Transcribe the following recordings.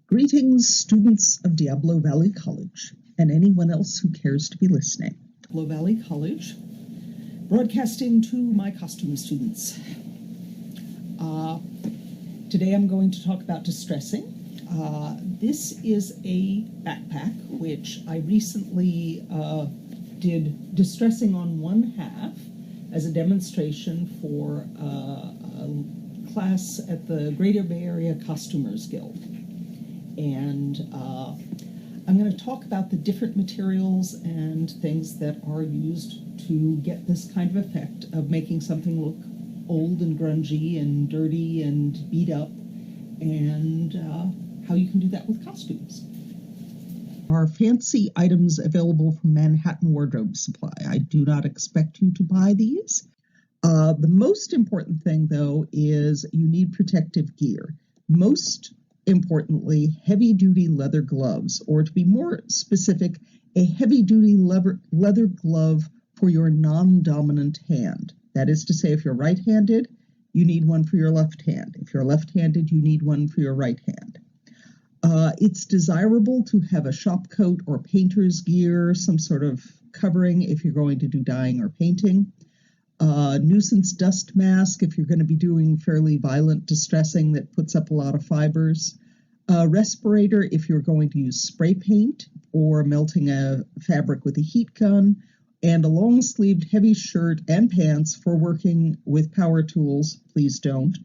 Greetings, students of Diablo Valley College, and anyone else who cares to be listening. Diablo Valley College, broadcasting to my costume students. Today I'm going to talk about distressing. This is a backpack which I recently did distressing on one half as a demonstration for a class at the Greater Bay Area Costumers Guild. And I'm going to talk about the different materials and things that are used to get this kind of effect of making something look old and grungy and dirty and beat up, and how you can do that with costumes. Are fancy items available from Manhattan Wardrobe Supply. I do not expect you to buy these. The most important thing, though, is you need protective gear. Most importantly, heavy-duty leather gloves, or to be more specific, a heavy-duty leather glove for your non-dominant hand. That is to say, if you're right-handed, you need one for your left hand. If you're left-handed, you need one for your right hand. It's desirable to have a shop coat or painter's gear, some sort of covering if you're going to do dyeing or painting. Nuisance dust mask if you're going to be doing fairly violent distressing that puts up a lot of fibers. Respirator if you're going to use spray paint or melting a fabric with a heat gun. And a long-sleeved heavy shirt and pants for working with power tools, please don't.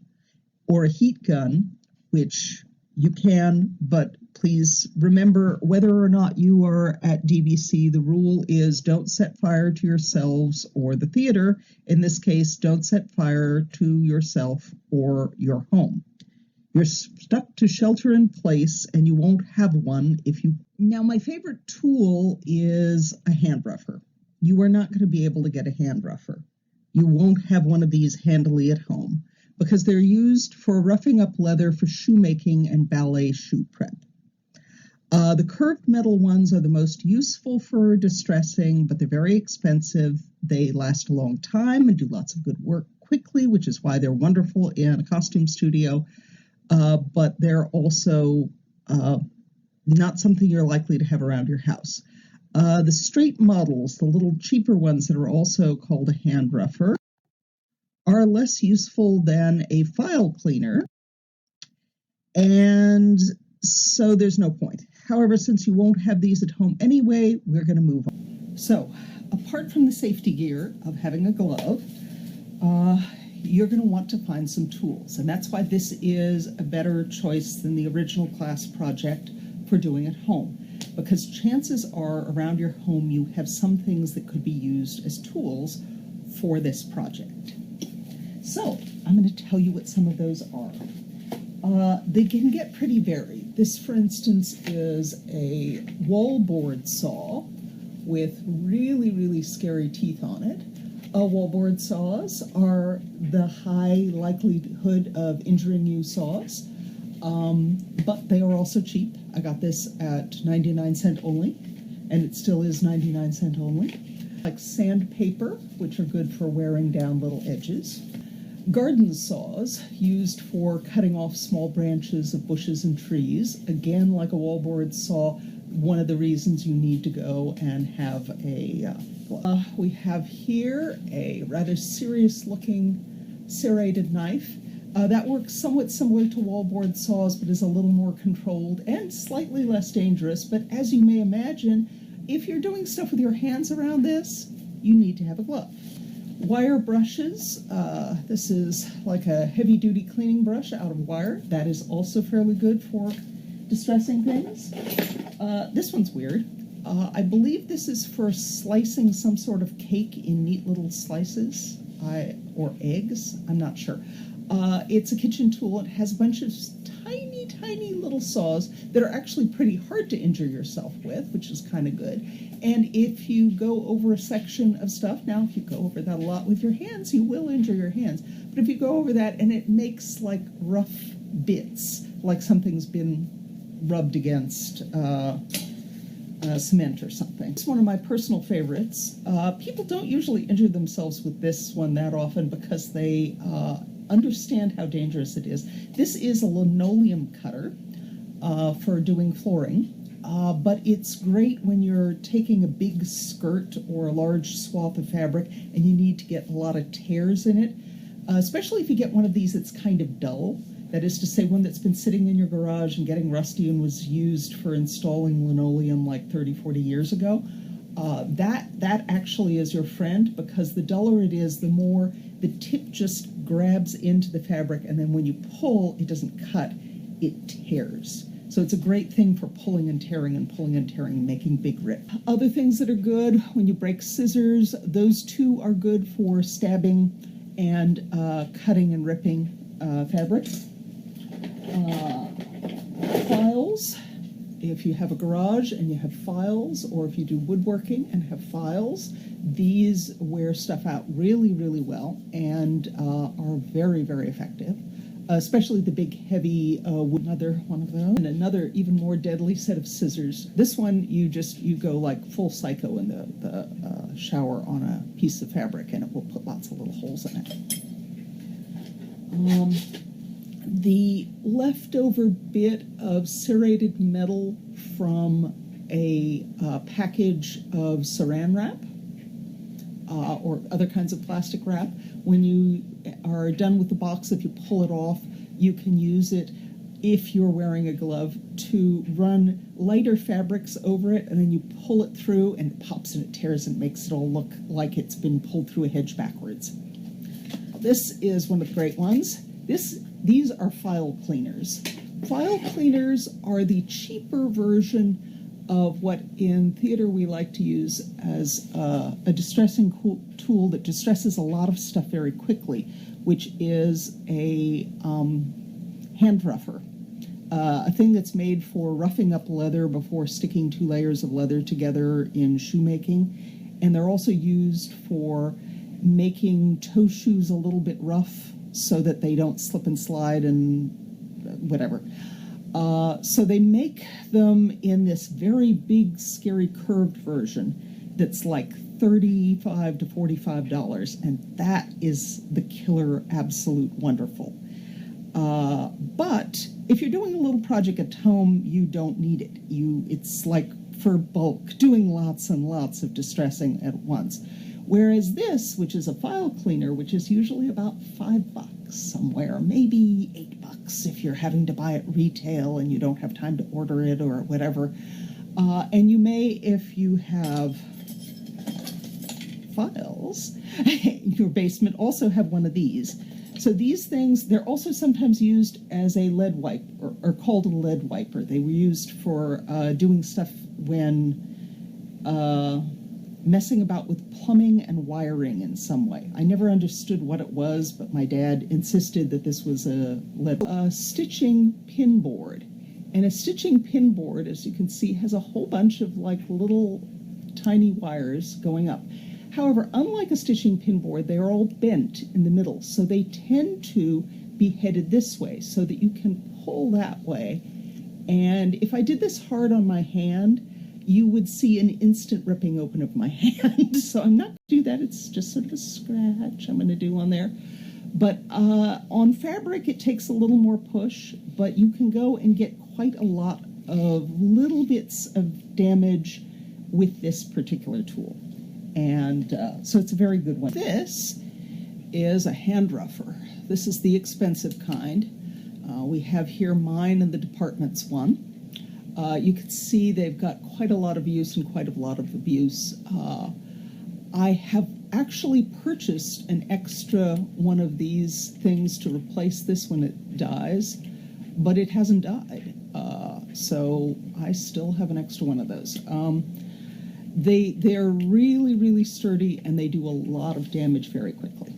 Or a heat gun, which you can, but please remember, whether or not you are at DVC, the rule is don't set fire to yourselves or the theater. In this case, don't set fire to yourself or your home. You're stuck to shelter in place, and you won't have one if you... Now, my favorite tool is a hand rougher. You are not going to be able to get a hand rougher. You won't have one of these handily at home, because they're used for roughing up leather for shoemaking and ballet shoe prep. The curved metal ones are the most useful for distressing, but they're very expensive. They last a long time and do lots of good work quickly, which is why they're wonderful in a costume studio, but they're also not something you're likely to have around your house. The straight models, the little cheaper ones that are also called a hand rougher, are less useful than a file cleaner, and so there's no point. However, since you won't have these at home anyway, we're going to move on. So, apart from the safety gear of having a glove, you're going to want to find some tools, and that's why this is a better choice than the original class project for doing at home, because chances are around your home you have some things that could be used as tools for this project. So, I'm going to tell you what some of those are. They can get pretty varied. This, for instance, is a wallboard saw with really, really scary teeth on it. Wallboard saws are the high likelihood of injuring you saws, but they are also cheap. I got this at 99 cents only, and it still is 99 cents only. Like sandpaper, which are good for wearing down little edges. Garden saws, used for cutting off small branches of bushes and trees. Again, like a wallboard saw, one of the reasons you need to go and have a we have here a rather serious-looking serrated knife. That works somewhat similar to wallboard saws, but is a little more controlled and slightly less dangerous. But as you may imagine, if you're doing stuff with your hands around this, you need to have a glove. Wire brushes. This is like a heavy-duty cleaning brush out of wire. That is also fairly good for distressing things. This one's weird. I believe this is for slicing some sort of cake in neat little slices, or eggs. I'm not sure. It's a kitchen tool. It has a bunch of tiny, tiny little saws that are actually pretty hard to injure yourself with, which is kind of good. And if you go over a section of stuff, now if you go over that a lot with your hands, you will injure your hands. But if you go over that and it makes like rough bits, like something's been rubbed against cement or something. It's one of my personal favorites. People don't usually injure themselves with this one that often because they understand how dangerous it is. This is a linoleum cutter. for doing flooring. But it's great when you're taking a big skirt or a large swath of fabric and you need to get a lot of tears in it, especially if you get one of these that's kind of dull. That is to say, one that's been sitting in your garage and getting rusty and was used for installing linoleum like 30, 40 years ago. That actually is your friend, because the duller it is, the more the tip just grabs into the fabric, and then when you pull, it doesn't cut, it tears. So it's a great thing for pulling and tearing and pulling and tearing and making big rip. Other things that are good when you break scissors, those two are good for stabbing and cutting and ripping fabric. Files. If you have a garage and you have files, or if you do woodworking and have files, these wear stuff out really, really well and are very, very effective. Especially the big, heavy wood. Another one of those. And another even more deadly set of scissors. This one, you go like full psycho in the shower on a piece of fabric, and it will put lots of little holes in it. The leftover bit of serrated metal from a package of saran wrap or other kinds of plastic wrap, when you are done with the box, if you pull it off, you can use it, if you're wearing a glove, to run lighter fabrics over it, and then you pull it through and it pops and it tears and makes it all look like it's been pulled through a hedge backwards. This is one of the great ones. These are file cleaners. File cleaners are the cheaper version of what in theater we like to use as a distressing tool that distresses a lot of stuff very quickly, which is a hand rougher. A thing that's made for roughing up leather before sticking 2 layers of leather together in shoemaking. And they're also used for making toe shoes a little bit rough so that they don't slip and slide and whatever. So they make them in this very big, scary, curved version that's like $35 to $45, and that is the killer, absolute wonderful. But if you're doing a little project at home, you don't need it. It's like for bulk, doing lots and lots of distressing at once. Whereas this, which is a file cleaner, which is usually about $5 somewhere, maybe $8 if you're having to buy it retail and you don't have time to order it or whatever. And you may, if you have files, your basement also have one of these. So these things, they're also sometimes used as a lead wipe, or called a lead wiper. They were used for doing stuff when messing about with plumbing and wiring in some way. I never understood what it was, but my dad insisted that this was a stitching pin board. And a stitching pin board, as you can see, has a whole bunch of like little tiny wires going up. However, unlike a stitching pin board, they are all bent in the middle, so they tend to be headed this way so that you can pull that way. And if I did this hard on my hand, you would see an instant ripping open of my hand. So I'm not going to do that. It's just sort of a scratch I'm going to do on there. But on fabric, it takes a little more push, but you can go and get quite a lot of little bits of damage with this particular tool. And so it's a very good one. This is a hand rougher. This is the expensive kind. We have here mine and the department's one. You can see they've got quite a lot of use and quite a lot of abuse. I have actually purchased an extra one of these things to replace this when it dies, but it hasn't died. So I still have an extra one of those. They're really, really sturdy, and they do a lot of damage very quickly.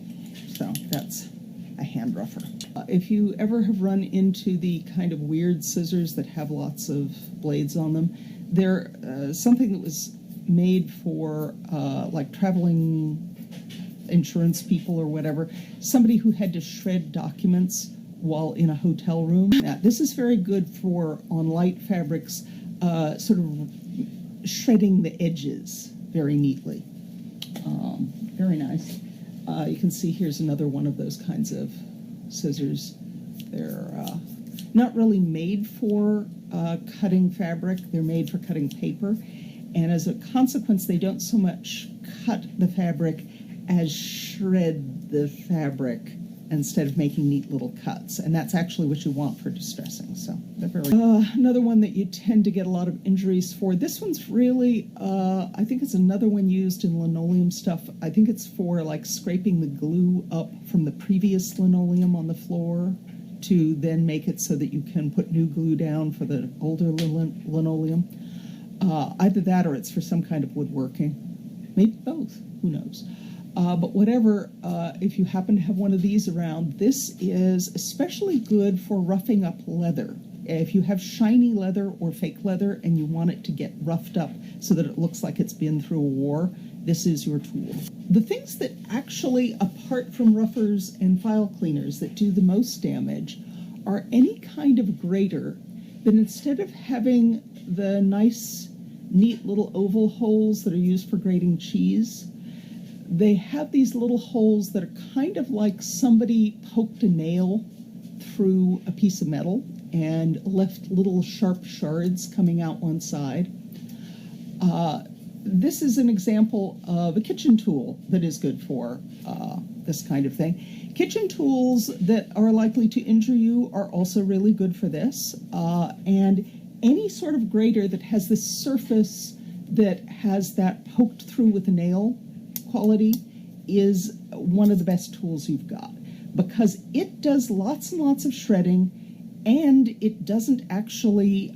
So that's a hand rougher. If you ever have run into the kind of weird scissors that have lots of blades on them, they're something that was made for like traveling insurance people or whatever, somebody who had to shred documents while in a hotel room. Now, this is very good for, on light fabrics, sort of shredding the edges very neatly. Very nice. You can see here's another one of those kinds of scissors. They're not really made for cutting fabric. They're made for cutting paper. And as a consequence, they don't so much cut the fabric as shred the fabric instead of making neat little cuts. And that's actually what you want for distressing. So they're very another one that you tend to get a lot of injuries for. This one's really, I think it's another one used in linoleum stuff. I think it's for like scraping the glue up from the previous linoleum on the floor to then make it so that you can put new glue down for the older linoleum. Either that or it's for some kind of woodworking. Maybe both. Who knows? But whatever, if you happen to have one of these around, this is especially good for roughing up leather. If you have shiny leather or fake leather and you want it to get roughed up so that it looks like it's been through a war, this is your tool. The things that actually, apart from roughers and file cleaners, that do the most damage are any kind of grater that instead of having the nice, neat little oval holes that are used for grating cheese, they have these little holes that are kind of like somebody poked a nail through a piece of metal and left little sharp shards coming out one side. This is an example of a kitchen tool that is good for this kind of thing. Kitchen tools that are likely to injure you are also really good for this. And any sort of grater that has this surface that has that poked through with a nail quality is one of the best tools you've got, because it does lots and lots of shredding, and it doesn't actually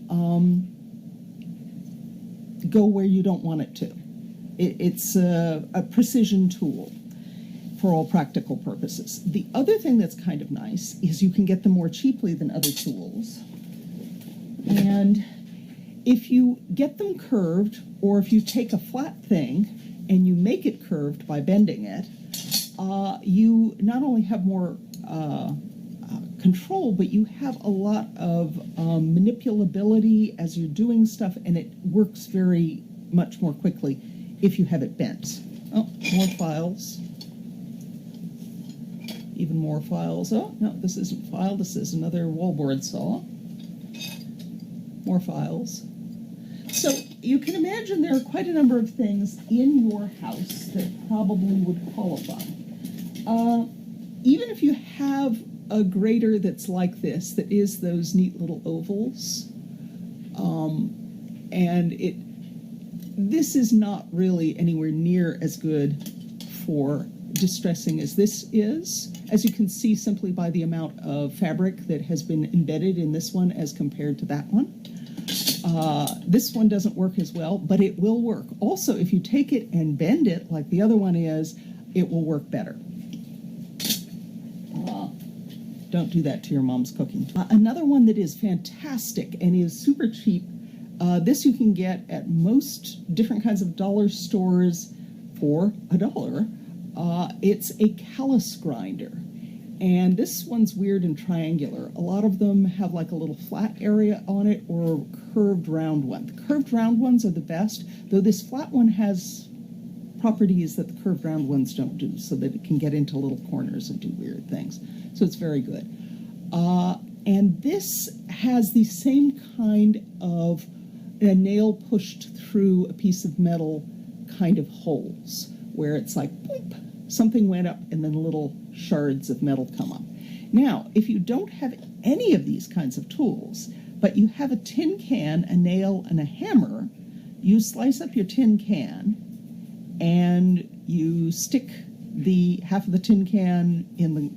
go where you don't want it to. It's a precision tool for all practical purposes. The other thing that's kind of nice is you can get them more cheaply than other tools. And if you get them curved, or if you take a flat thing and you make it curved by bending it, you not only have more control, but you have a lot of manipulability as you're doing stuff, and it works very much more quickly if you have it bent. Oh, more files. Even more files. Oh, no, this isn't file. This is another wallboard saw. More files. So you can imagine there are quite a number of things in your house that probably would qualify. Even if you have a grater that's like this, that is those neat little ovals, and this is not really anywhere near as good for distressing as this is, as you can see simply by the amount of fabric that has been embedded in this one as compared to that one. This one doesn't work as well, but it will work. Also, if you take it and bend it like the other one is, it will work better. Don't do that to your mom's cooking. Another one that is fantastic and is super cheap, this you can get at most different kinds of dollar stores for $1. It's a callus grinder. And this one's weird and triangular. A lot of them have like a little flat area on it or curved round one. The curved round ones are the best, though this flat one has properties that the curved round ones don't do, so that it can get into little corners and do weird things. So it's very good. And this has the same kind of a nail pushed through a piece of metal kind of holes, where it's like, boop, something went up and then little shards of metal come up. Now, if you don't have any of these kinds of tools, but you have a tin can, a nail, and a hammer, you slice up your tin can and you stick the half of the tin can in the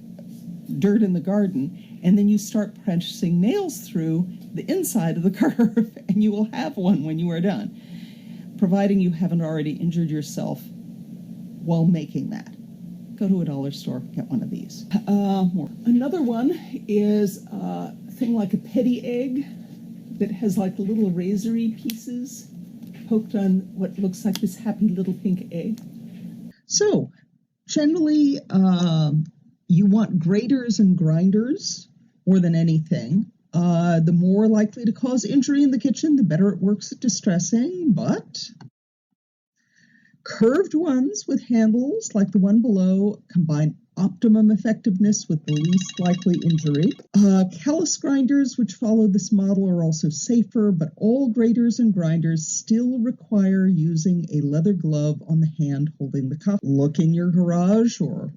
dirt in the garden, and then you start pressing nails through the inside of the curve, and you will have one when you are done, providing you haven't already injured yourself while making that. Go to a dollar store, get one of these. More. Another one is a thing like a petty egg that has like little razory pieces poked on what looks like this happy little pink egg. So, generally, you want graters and grinders more than anything. The more likely to cause injury in the kitchen, the better it works at distressing, but curved ones with handles like the one below combine optimum effectiveness with the least likely injury. Callus grinders, which follow this model, are also safer, but all graters and grinders still require using a leather glove on the hand holding the cuff. Look in your garage or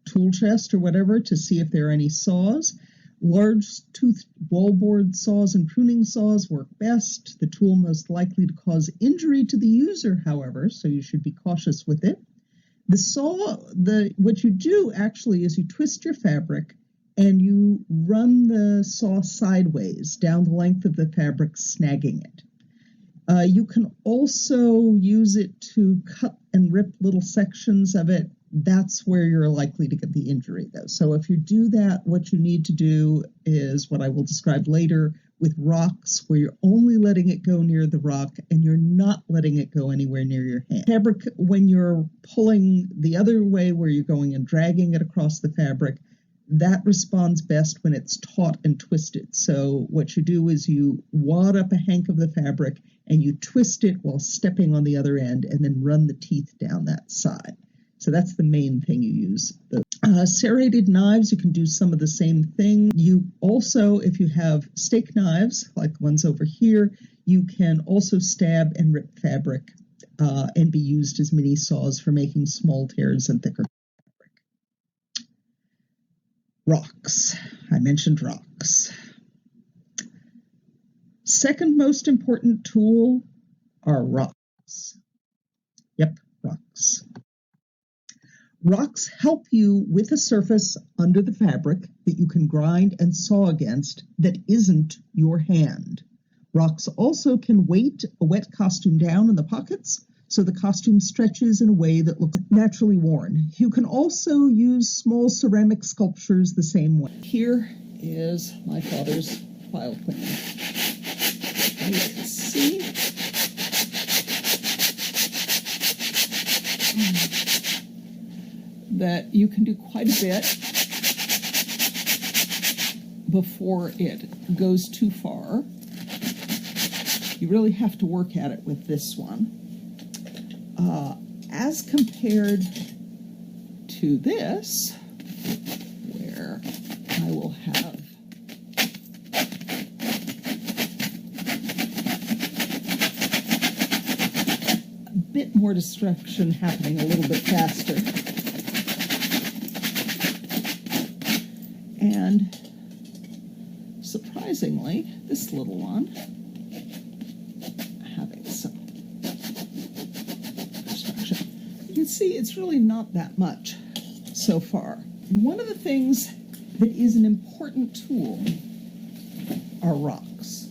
tool chest or whatever to see if there are any saws. Large toothed wallboard saws and pruning saws work best. The tool most likely to cause injury to the user, however, so you should be cautious with it. What you do actually is you twist your fabric and you run the saw sideways down the length of the fabric, snagging it. You can also use it to cut and rip little sections of it. That's where you're likely to get the injury, though. So if you do that, what you need to do is what I will describe later with rocks, where you're only letting it go near the rock and you're not letting it go anywhere near your hand. Fabric, when you're pulling the other way, where you're going and dragging it across the fabric, that responds best when it's taut and twisted. So what you do is you wad up a hank of the fabric and you twist it while stepping on the other end and then run the teeth down that side. So that's the main thing you use. The serrated knives, you can do some of the same thing. You also, if you have steak knives, like the ones over here, you can also stab and rip fabric and be used as mini saws for making small tears and thicker fabric. Rocks. I mentioned rocks. Second most important tool are rocks. Yep, rocks. Rocks help you with a surface under the fabric that you can grind and saw against that isn't your hand. Rocks also can weight a wet costume down in the pockets so the costume stretches in a way that looks naturally worn. You can also use small ceramic sculptures the same way. Here is my father's file cleaner. You can see that you can do quite a bit before it goes too far. You really have to work at it with this one. As compared to this, where I will have a bit more destruction happening a little bit faster. And surprisingly, this little one having some destruction. You can see it's really not that much so far. One of the things that is an important tool are rocks.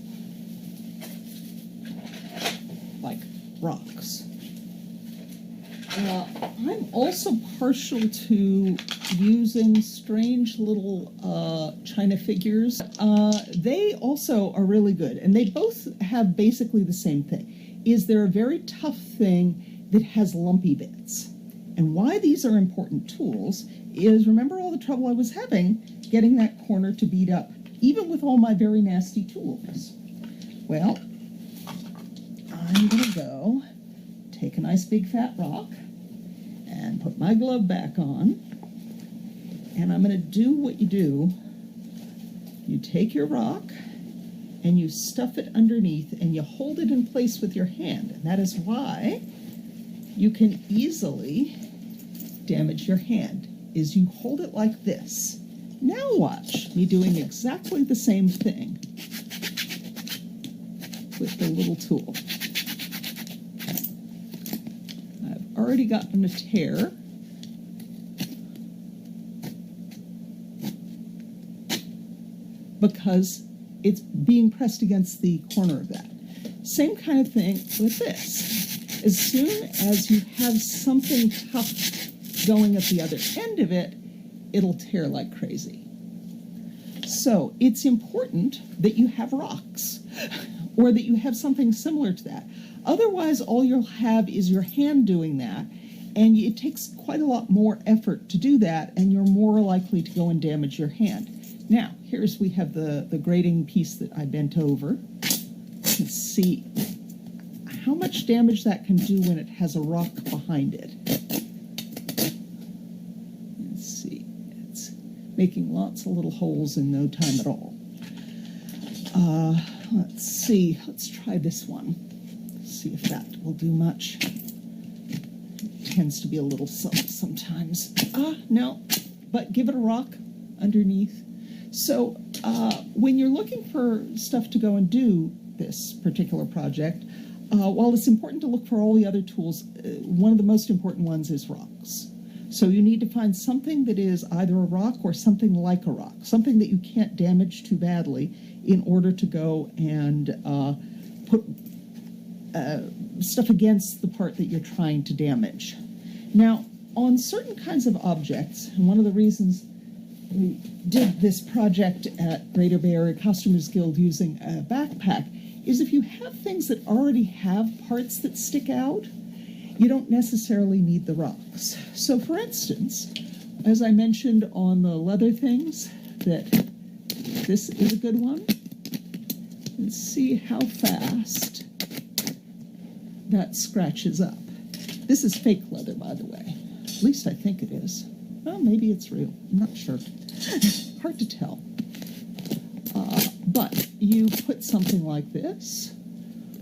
Like rocks. I'm also partial to using strange little china figures. They also are really good, and they both have basically the same thing. Is they're a very tough thing that has lumpy bits. And why these are important tools is, remember all the trouble I was having getting that corner to bead up, even with all my very nasty tools. Well, I'm going to go take a nice big fat rock and put my glove back on, and I'm going to do what you do. You take your rock and you stuff it underneath and you hold it in place with your hand, and that is why you can easily damage your hand, is you hold it like this. Now watch me doing exactly the same thing with the little tool. I've already gotten a tear. Because it's being pressed against the corner of that. Same kind of thing with this. As soon as you have something tough going at the other end of it, it'll tear like crazy. So it's important that you have rocks, or that you have something similar to that. Otherwise, all you'll have is your hand doing that, and it takes quite a lot more effort to do that, and you're more likely to go and damage your hand. Now, we have the grating piece that I bent over. Let's see how much damage that can do when it has a rock behind it. Let's making lots of little holes in no time at all. Let's see, let's try this one. See if that will do much. It tends to be a little soft sometimes. No, but give it a rock underneath. So when you're looking for stuff to go and do this particular project, while it's important to look for all the other tools, one of the most important ones is rocks. So you need to find something that is either a rock or something like a rock, something that you can't damage too badly in order to go and put stuff against the part that you're trying to damage. Now, on certain kinds of objects, and one of the reasons we did this project at Greater Bay Area Costumers Guild using a backpack is if you have things that already have parts that stick out, you don't necessarily need the rocks. So for instance, as I mentioned on the leather things, that this is a good one. Let's see how fast that scratches up. This is fake leather, by the way. At least I think it is. Well, maybe it's real. I'm not sure. Hard to tell. But you put something like this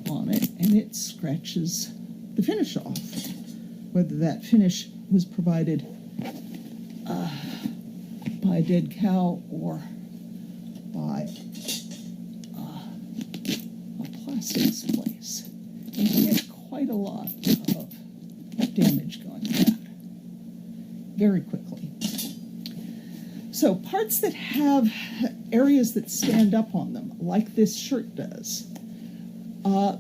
on it, and it scratches the finish off. Whether that finish was provided by a dead cow or by a plastic splice. And you get quite a lot of damage going to that very quickly. So parts that have areas that stand up on them, like this shirt does,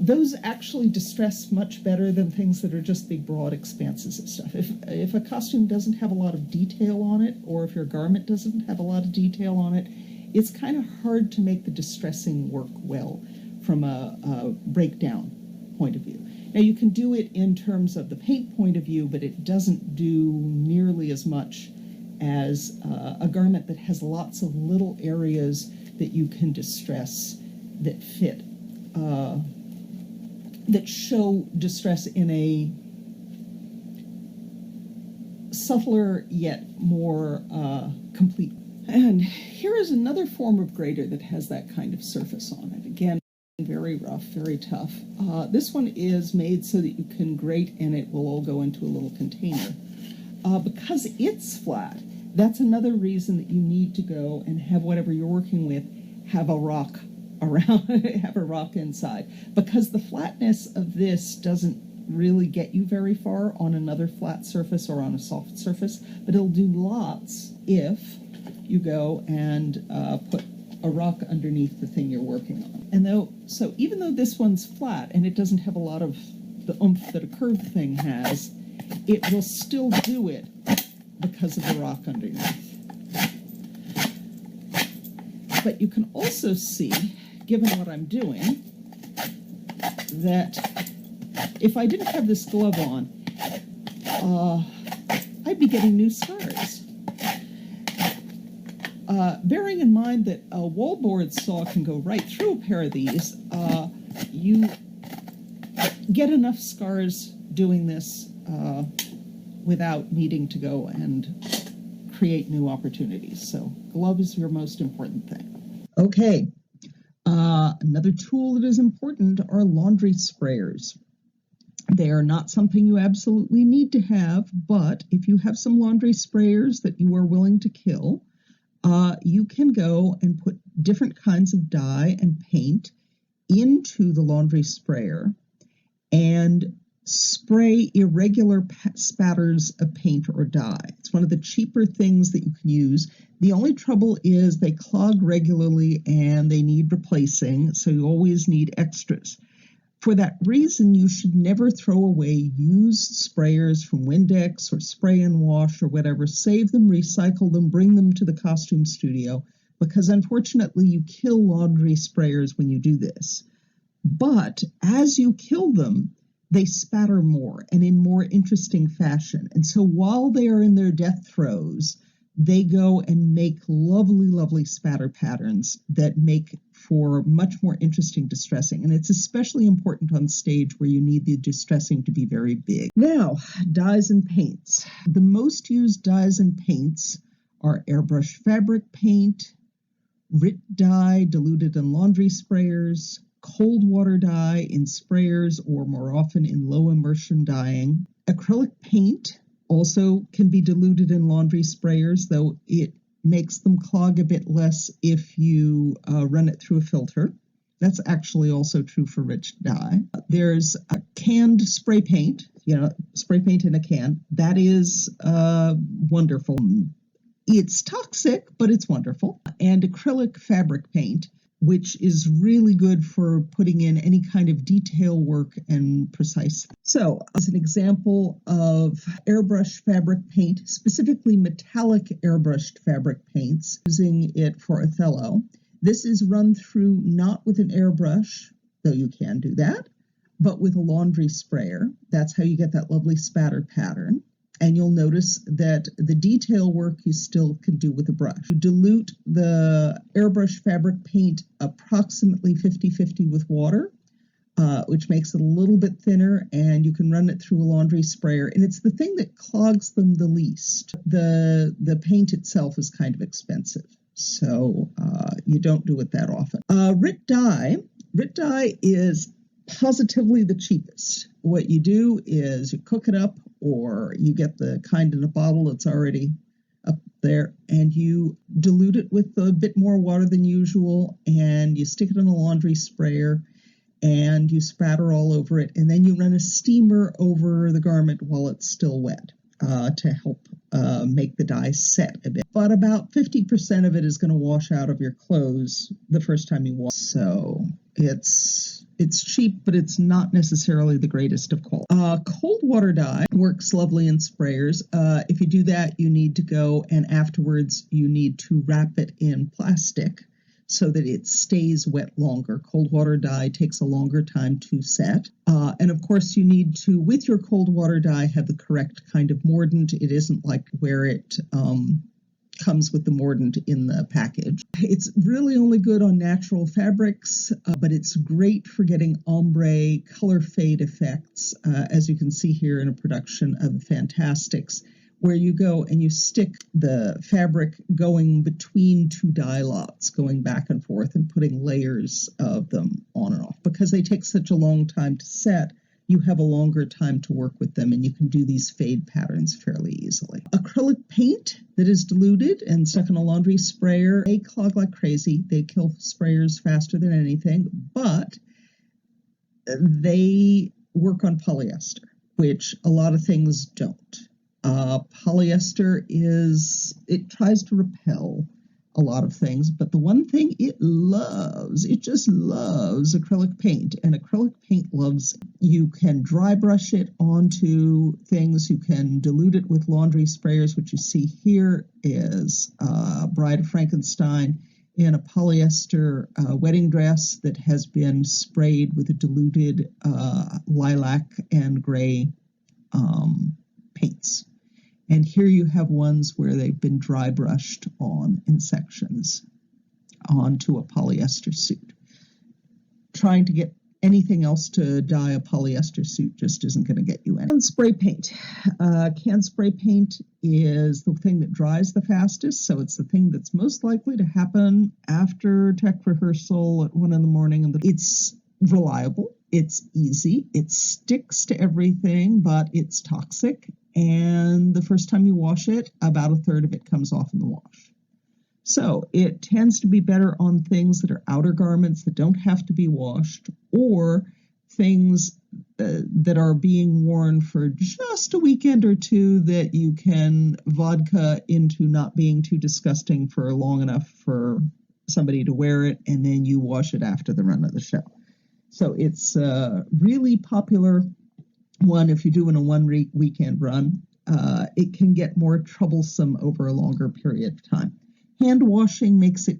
those actually distress much better than things that are just big, broad expanses of stuff. If a costume doesn't have a lot of detail on it, or if your garment doesn't have a lot of detail on it, it's kind of hard to make the distressing work well from a breakdown point of view. Now, you can do it in terms of the paint point of view, but it doesn't do nearly as much as a garment that has lots of little areas that you can distress that fit, that show distress in a subtler yet more complete. And here is another form of grater that has that kind of surface on it. Again, very rough, very tough. This one is made so that you can grate and it will all go into a little container. Because it's flat, that's another reason that you need to go and have whatever you're working with have a rock around, have a rock inside. Because the flatness of this doesn't really get you very far on another flat surface or on a soft surface, but it'll do lots if you go and put a rock underneath the thing you're working on. And so even though this one's flat and it doesn't have a lot of the oomph that a curved thing has, it will still do it because of the rock underneath. But you can also see, given what I'm doing, that if I didn't have this glove on, I'd be getting new scars. Bearing in mind that a wallboard saw can go right through a pair of these, you get enough scars doing this without needing to go and create new opportunities. So glove is your most important thing. Okay. Another tool that is important are laundry sprayers. They are not something you absolutely need to have, but if you have some laundry sprayers that you are willing to kill, you can go and put different kinds of dye and paint into the laundry sprayer and spray irregular spatters of paint or dye. It's one of the cheaper things that you can use. The only trouble is they clog regularly and they need replacing, so you always need extras. For that reason, you should never throw away used sprayers from Windex or Spray and Wash or whatever. Save them, recycle them, bring them to the costume studio, because unfortunately you kill laundry sprayers when you do this. But as you kill them, they spatter more and in more interesting fashion. And so while they are in their death throes, they go and make lovely, lovely spatter patterns that make for much more interesting distressing. And it's especially important on stage where you need the distressing to be very big. Now, dyes and paints. The most used dyes and paints are airbrush fabric paint, RIT dye diluted in laundry sprayers, cold water dye in sprayers or more often in low immersion dyeing. Acrylic paint also can be diluted in laundry sprayers, though it makes them clog a bit less if you run it through a filter. That's actually also true for RIT dye. There's a canned spray paint, spray paint in a can. That is wonderful. It's toxic, but it's wonderful. And acrylic fabric paint, which is really good for putting in any kind of detail work and precise. So, as an example of airbrush fabric paint, specifically metallic airbrushed fabric paints, using it for OTHELLO, this is run through not with an airbrush, though you can do that, but with a laundry sprayer. That's how you get that lovely spattered pattern. And you'll notice that the detail work you still can do with a brush. You dilute the airbrush fabric paint approximately 50-50 with water, which makes it a little bit thinner, and you can run it through a laundry sprayer. And it's the thing that clogs them the least. The paint itself is kind of expensive, so you don't do it that often. RIT dye is positively the cheapest. What you do is you cook it up, or you get the kind in a bottle that's already up there, and you dilute it with a bit more water than usual, and you stick it in a laundry sprayer, and you spatter all over it, and then you run a steamer over the garment while it's still wet to help make the dye set a bit. But about 50% of it is going to wash out of your clothes the first time you wash. So it's cheap, but it's not necessarily the greatest of quality. Cold water dye works lovely in sprayers. If you do that, you need to go, and afterwards you need to wrap it in plastic so that it stays wet longer. Cold water dye takes a longer time to set. And of course, you need to, with your cold water dye, have the correct kind of mordant. It isn't like where it comes with the mordant in the package. It's really only good on natural fabrics, but it's great for getting ombre color fade effects, as you can see here in a production of Fantastics, where you go and you stick the fabric going between two dye lots, going back and forth and putting layers of them on and off. Because they take such a long time to set, you have a longer time to work with them, and you can do these fade patterns fairly easily. Acrylic paint that is diluted and stuck in a laundry sprayer, they clog like crazy. They kill sprayers faster than anything, but they work on polyester, which a lot of things don't. Polyester it tries to repel a lot of things, but the one thing it just loves acrylic paint, and acrylic paint loves, you can dry brush it onto things, you can dilute it with laundry sprayers, which you see here is Bride of Frankenstein in a polyester wedding dress that has been sprayed with a diluted lilac and gray paints. And here you have ones where they've been dry brushed on in sections onto a polyester suit. Trying to get anything else to dye a polyester suit just isn't going to get you any. Canned spray paint. Canned spray paint is the thing that dries the fastest, so it's the thing that's most likely to happen after tech rehearsal at 1 a.m. It's reliable, it's easy, it sticks to everything, but it's toxic. And the first time you wash it, about a third of it comes off in the wash. So it tends to be better on things that are outer garments that don't have to be washed, or things that are being worn for just a weekend or two that you can vodka into not being too disgusting for long enough for somebody to wear it, and then you wash it after the run of the show. So it's really popular one if you're doing a weekend run. It can get more troublesome over a longer period of time. Hand washing makes it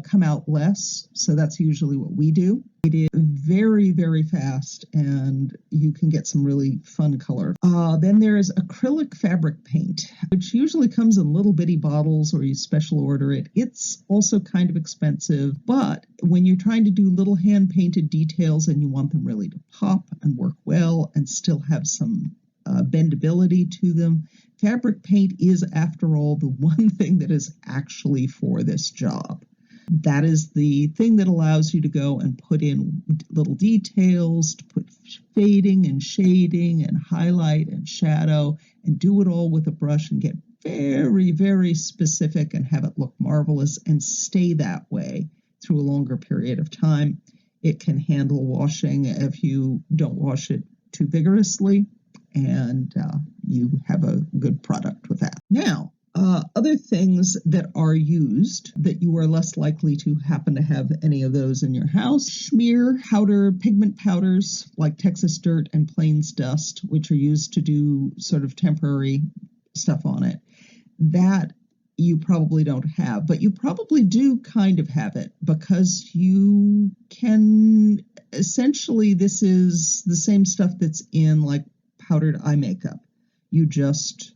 come out less, so that's usually what we do. It is very, very fast, and you can get some really fun color. Then there is acrylic fabric paint, which usually comes in little bitty bottles, or you special order it. It's also kind of expensive, but when you're trying to do little hand-painted details and you want them really to pop and work well and still have some bendability to them, Fabric paint is, after all, the one thing that is actually for this job. That is the thing that allows you to go and put in little details, to put fading and shading and highlight and shadow, and do it all with a brush and get very, very specific and have it look marvelous and stay that way through a longer period of time. It can handle washing if you don't wash it too vigorously, and you have a good product with that. Now, other things that are used that you are less likely to happen to have any of those in your house: smear powder, pigment powders like Texas Dirt and Plains Dust, which are used to do sort of temporary stuff on it. That you probably don't have, but you probably do kind of have it, because you can, essentially, this is the same stuff that's in like powdered eye makeup. You just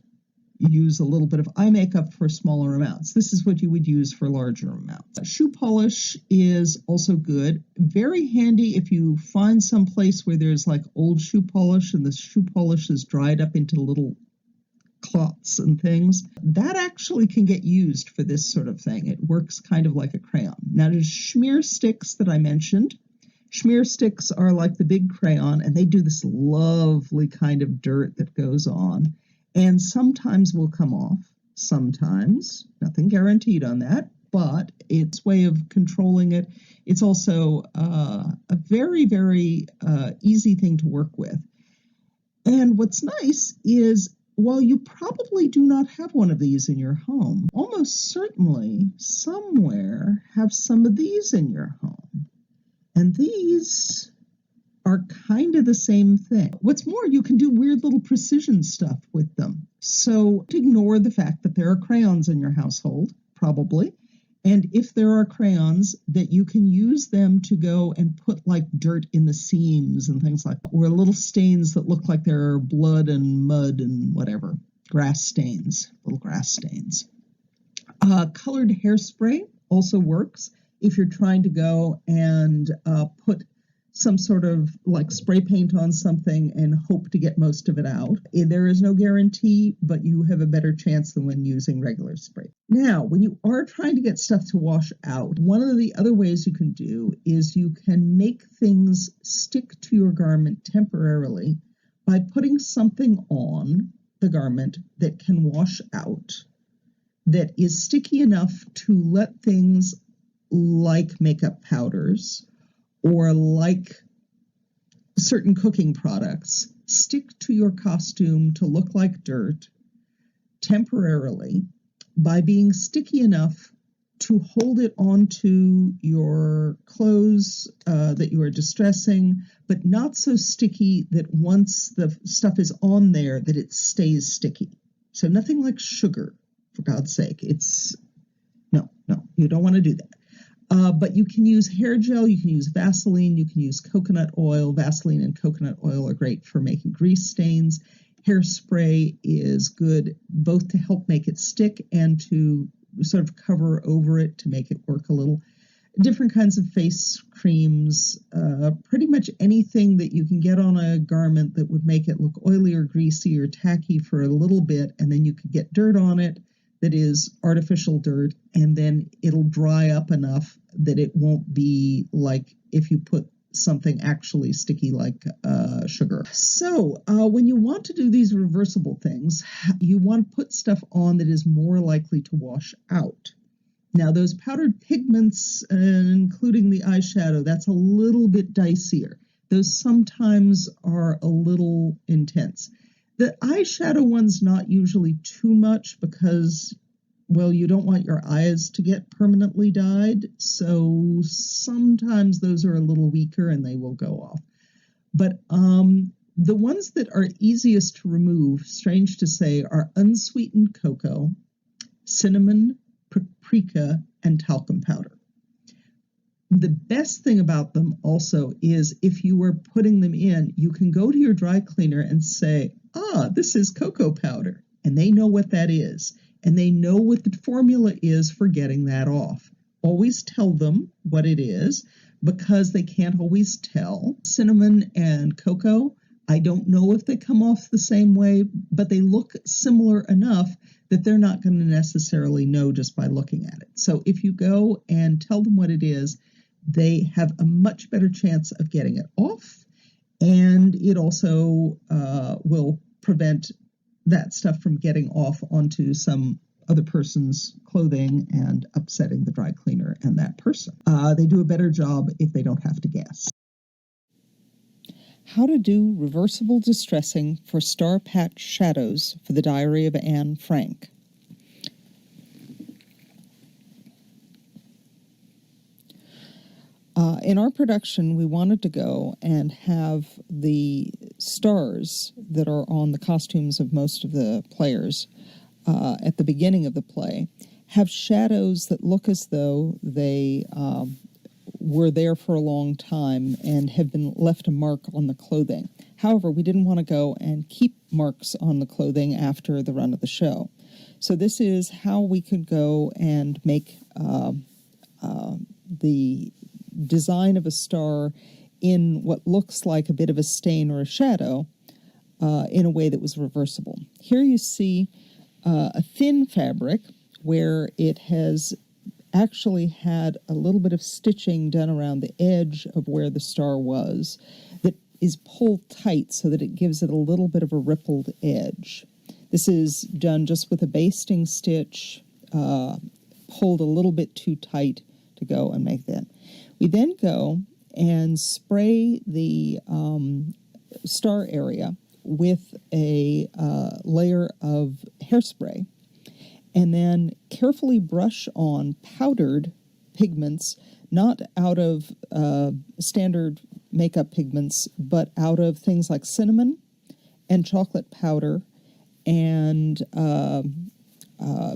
use a little bit of eye makeup for smaller amounts. This is what you would use for larger amounts. Shoe polish is also good. Very handy if you find some place where there's like old shoe polish and the shoe polish is dried up into little clots and things. That actually can get used for this sort of thing. It works kind of like a crayon. Now, there's schmear sticks that I mentioned. Schmear sticks are like the big crayon, and they do this lovely kind of dirt that goes on, and sometimes will come off, sometimes, nothing guaranteed on that, but it's a way of controlling it. It's also a very, very easy thing to work with. And what's nice is, while you probably do not have one of these in your home, almost certainly somewhere have some of these in your home. And these are kind of the same thing. What's more, you can do weird little precision stuff with them. So ignore the fact that there are crayons in your household, probably. And if there are crayons, that you can use them to go and put like dirt in the seams and things like that, or little stains that look like they're blood and mud and whatever, grass stains, little grass stains. Colored hairspray also works if you're trying to go and put some sort of like spray paint on something and hope to get most of it out. There is no guarantee, but you have a better chance than when using regular spray. Now, when you are trying to get stuff to wash out, one of the other ways you can do is you can make things stick to your garment temporarily by putting something on the garment that can wash out, that is sticky enough to let things like makeup powders or like certain cooking products stick to your costume to look like dirt temporarily by being sticky enough to hold it onto your clothes that you are distressing, but not so sticky that once the stuff is on there that it stays sticky. So nothing like sugar, for God's sake. No, you don't want to do that. But you can use hair gel, you can use Vaseline, you can use coconut oil. Vaseline and coconut oil are great for making grease stains. Hairspray is good both to help make it stick and to sort of cover over it to make it work a little. Different kinds of face creams, pretty much anything that you can get on a garment that would make it look oily or greasy or tacky for a little bit, and then you could get dirt on it that is artificial dirt, and then it'll dry up enough that it won't be like if you put something actually sticky like sugar. So when you want to do these reversible things, you want to put stuff on that is more likely to wash out. Now, those powdered pigments, including the eyeshadow, that's a little bit dicier. Those sometimes are a little intense. The eyeshadow one's not usually too much because, well, you don't want your eyes to get permanently dyed, so sometimes those are a little weaker and they will go off. But the ones that are easiest to remove, strange to say, are unsweetened cocoa, cinnamon, paprika, and talcum powder. The best thing about them also is if you were putting them in, you can go to your dry cleaner and say, this is cocoa powder. And they know what that is. And they know what the formula is for getting that off. Always tell them what it is, because they can't always tell. Cinnamon and cocoa I don't know if they come off the same way, but they look similar enough that they're not going to necessarily know just by looking at it. So if you go and tell them what it is, they have a much better chance of getting it off, and it also will prevent that stuff from getting off onto some other person's clothing and upsetting the dry cleaner and that person. They do a better job if they don't have to guess. How to do reversible distressing for star patch shadows for the Diary of Anne Frank. In our production, we wanted to go and have the stars that are on the costumes of most of the players at the beginning of the play have shadows that look as though they were there for a long time and have been left a mark on the clothing. However, we didn't want to go and keep marks on the clothing after the run of the show. So this is how we could go and make the design of a star in what looks like a bit of a stain or a shadow in a way that was reversible. Here you see a thin fabric where it has actually had a little bit of stitching done around the edge of where the star was that is pulled tight so that it gives it a little bit of a rippled edge. This is done just with a basting stitch, pulled a little bit too tight to go and make that. We then go and spray the star area with a layer of hairspray, and then carefully brush on powdered pigments, not out of standard makeup pigments, but out of things like cinnamon and chocolate powder and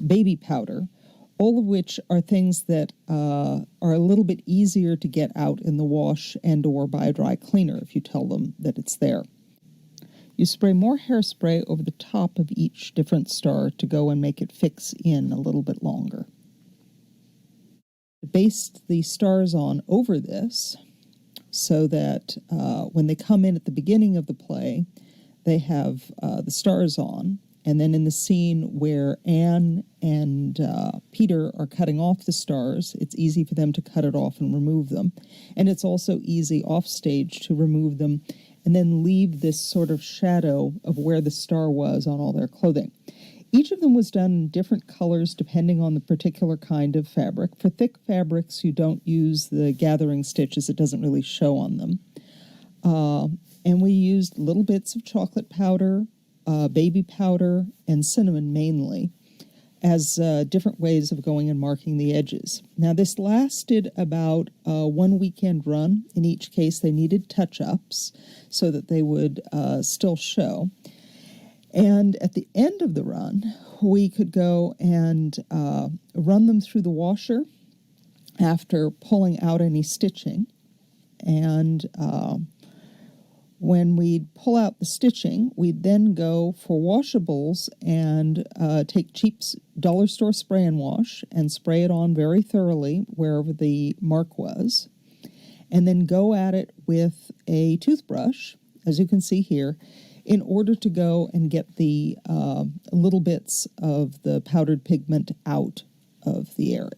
baby powder, all of which are things that are a little bit easier to get out in the wash and or by a dry cleaner if you tell them that it's there. You spray more hairspray over the top of each different star to go and make it fix in a little bit longer. Baste the stars on over this so that when they come in at the beginning of the play, they have the stars on. And then in the scene where Anne and Peter are cutting off the stars, it's easy for them to cut it off and remove them. And it's also easy off stage to remove them and then leave this sort of shadow of where the star was on all their clothing. Each of them was done in different colors depending on the particular kind of fabric. For thick fabrics, you don't use the gathering stitches. It doesn't really show on them. And we used little bits of chocolate powder, baby powder, and cinnamon mainly as different ways of going and marking the edges. Now this lasted about one weekend run. In each case they needed touch-ups so that they would still show. And at the end of the run, we could go and run them through the washer after pulling out any stitching. And when we'd pull out the stitching, we'd then go for washables and take cheap dollar store spray and wash and spray it on very thoroughly wherever the mark was. And then go at it with a toothbrush, as you can see here, in order to go and get the little bits of the powdered pigment out of the area.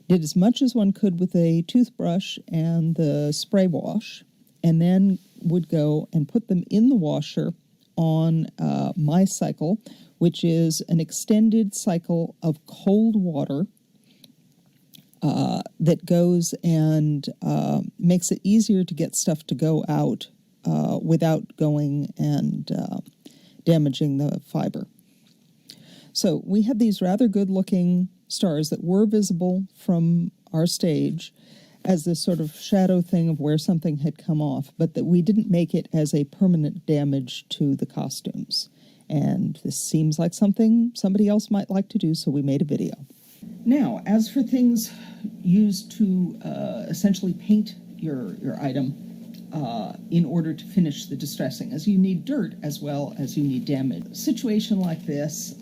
Did as much as one could with a toothbrush and the spray wash, and then would go and put them in the washer on my cycle, which is an extended cycle of cold water that goes and makes it easier to get stuff to go out without going and damaging the fiber. So we had these rather good-looking stars that were visible from our stage as this sort of shadow thing of where something had come off, but that we didn't make it as a permanent damage to the costumes. And this seems like something somebody else might like to do, so we made a video. Now, as for things used to essentially paint your item in order to finish the distressing, as you need dirt as well as you need damage. A situation like this,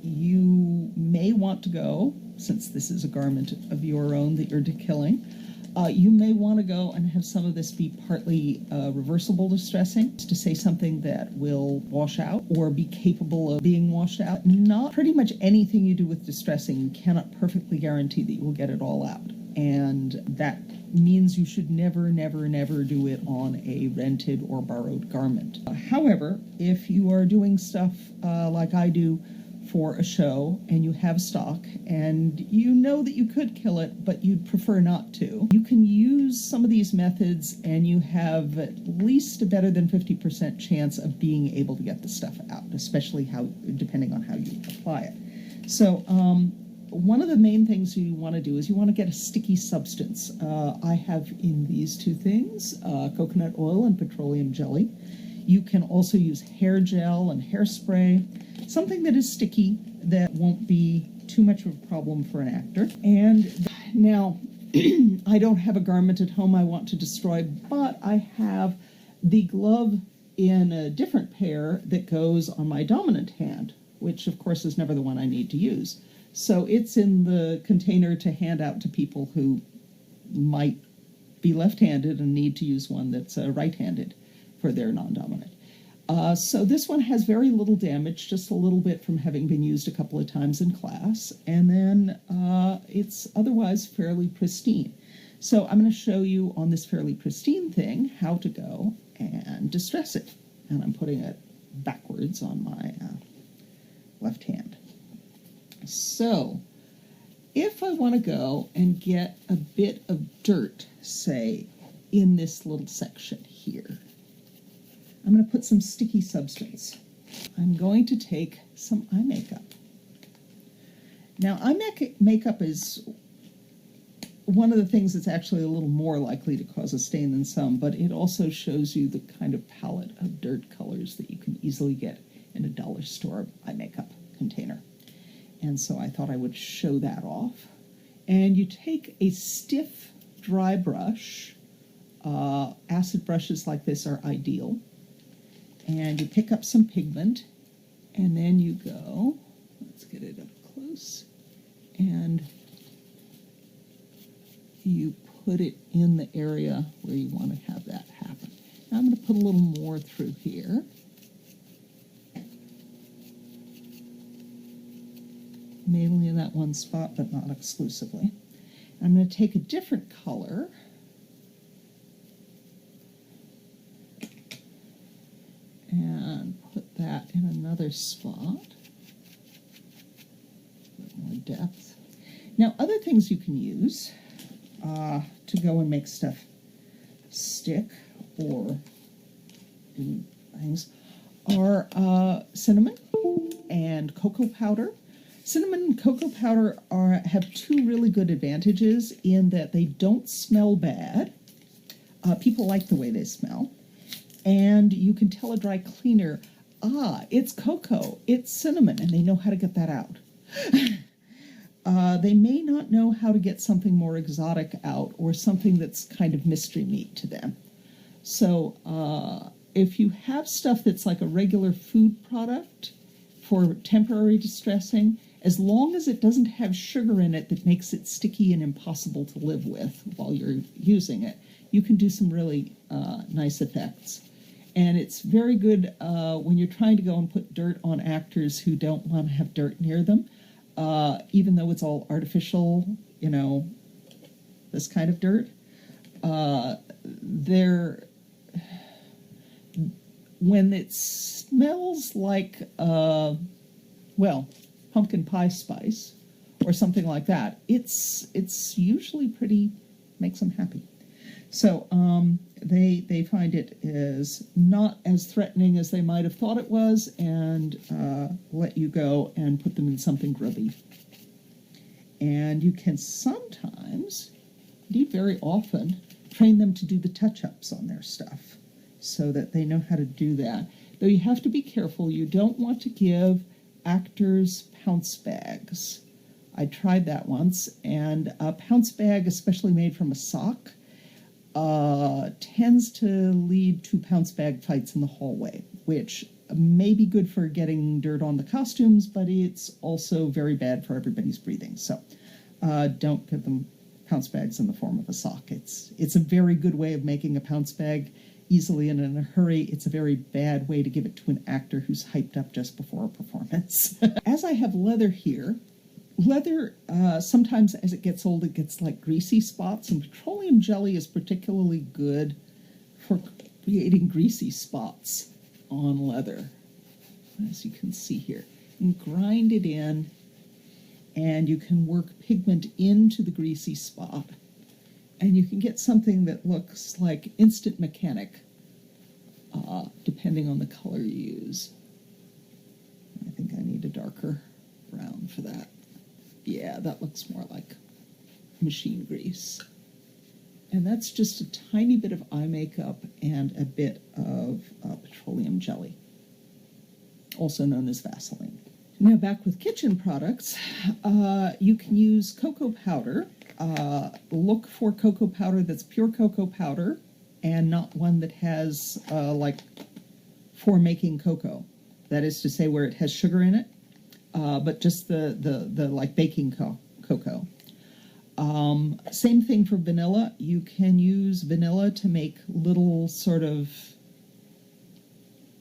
you may want to go, since this is a garment of your own that you're dekilling, You may want to go and have some of this be partly reversible distressing, to say something that will wash out or be capable of being washed out. Not pretty much anything you do with distressing, you cannot perfectly guarantee that you will get it all out. And that means you should never, never, never do it on a rented or borrowed garment. However, if you are doing stuff like I do for a show and you have stock and you know that you could kill it but you'd prefer not to, you can use some of these methods and you have at least a better than 50% chance of being able to get the stuff out, especially depending on how you apply it. So one of the main things you want to do is you want to get a sticky substance. I have in these two things coconut oil and petroleum jelly. You can also use hair gel and hairspray, something that is sticky that won't be too much of a problem for an actor. And now, I don't have a garment at home I want to destroy, but I have the glove in a different pair that goes on my dominant hand, which of course is never the one I need to use. So it's in the container to hand out to people who might be left-handed and need to use one that's right-handed for their non-dominant. So this one has very little damage, just a little bit from having been used a couple of times in class, and then it's otherwise fairly pristine. So I'm going to show you on this fairly pristine thing how to go and distress it. And I'm putting it backwards on my left hand. So if I want to go and get a bit of dirt, say, in this little section here, I'm going to put some sticky substance. I'm going to take some eye makeup. Now, eye makeup is one of the things that's actually a little more likely to cause a stain than some, but it also shows you the kind of palette of dirt colors that you can easily get in a dollar store eye makeup container. And so I thought I would show that off. And you take a stiff, dry brush. Acid brushes like this are ideal. And you pick up some pigment, and then you go, let's get it up close, and you put it in the area where you want to have that happen. Now I'm going to put a little more through here. Mainly in that one spot, but not exclusively. I'm going to take a different color and put that in another spot. A bit more depth. Now, other things you can use to go and make stuff stick or do things are cinnamon and cocoa powder. Cinnamon and cocoa powder have two really good advantages in that they don't smell bad. People like the way they smell. And you can tell a dry cleaner, it's cocoa, it's cinnamon, and they know how to get that out. They may not know how to get something more exotic out or something that's kind of mystery meat to them. So if you have stuff that's like a regular food product for temporary distressing, as long as it doesn't have sugar in it that makes it sticky and impossible to live with while you're using it, you can do some really nice effects. And it's very good when you're trying to go and put dirt on actors who don't want to have dirt near them, even though it's all artificial, you know, this kind of dirt. When it smells like, well, pumpkin pie spice or something like that, it's usually makes them happy. So they find it is not as threatening as they might have thought it was, and let you go and put them in something grubby. And you can sometimes, indeed very often, train them to do the touch-ups on their stuff so that they know how to do that. Though you have to be careful. You don't want to give actors pounce bags. I tried that once, and a pounce bag, especially made from a sock, tends to lead to pounce bag fights in the hallway, which may be good for getting dirt on the costumes, but it's also very bad for everybody's breathing. So don't give them pounce bags in the form of a sock. It's a very good way of making a pounce bag easily and in a hurry. It's a very bad way to give it to an actor who's hyped up just before a performance. As I have leather here, leather, sometimes as it gets old, it gets like greasy spots, and petroleum jelly is particularly good for creating greasy spots on leather, as you can see here. You can grind it in, and you can work pigment into the greasy spot, and you can get something that looks like instant mechanic, depending on the color you use. I think I need a darker brown for that. Yeah, that looks more like machine grease. And that's just a tiny bit of eye makeup and a bit of petroleum jelly, also known as Vaseline. Now back with kitchen products, you can use cocoa powder. Look for cocoa powder that's pure cocoa powder and not one that has like for making cocoa. That is to say where it has sugar in it, but just the like baking cocoa. Same thing for vanilla. You can use vanilla to make little sort of